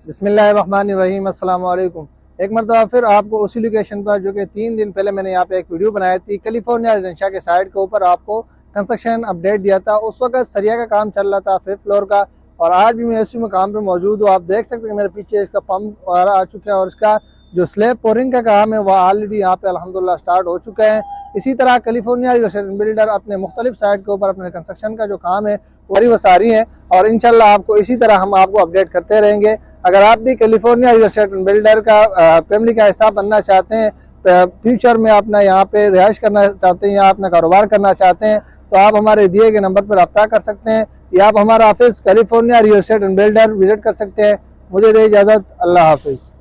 बिस्मिल्लाहिर्रहमानिर्रहीम, अस्सलाम वालेकुम। एक मरतबा फिर आपको उसी लोकेशन पर जो कि 3 दिन पहले मैंने यहाँ पे एक वीडियो बनाई थी, कैलिफोर्निया रेजिडेंशिया के साइड के ऊपर आपको कंस्ट्रक्शन अपडेट दिया था। उस वक्त सरिया का काम चल रहा था 5th फ्लोर का, और आज भी मैं इसी मकाम पर मौजूद हूँ। आप देख सकते हैं मेरे पीछे इसका पंप वगैरह आ चुके हैं और इसका जो स्लैब पोरिंग का काम है वह ऑलरेडी यहाँ पे अल्हम्दुलिल्लाह स्टार्ट हो चुका है। इसी तरह कैलिफोर्निया बिल्डर अपने मुख्तलिफ साइड के ऊपर अपने कंस्ट्रक्शन का जो काम है वो सारी है, और इंशाल्लाह आपको इसी तरह हम आपको अपडेट करते रहेंगे। अगर आप भी कैलिफोर्निया बिल्डर का फैमिली का हिस्सा बनना चाहते हैं, फ्यूचर में अपना यहाँ पे रिहाइश करना चाहते हैं या अपना कारोबार करना चाहते हैं, तो आप हमारे दिए गए नंबर पर रब्ता कर सकते हैं या आप हमारा ऑफिस कैलिफोर्निया बिल्डर विजिट कर सकते हैं। मुझे दे इजाज़त, अल्लाह हाफिज़।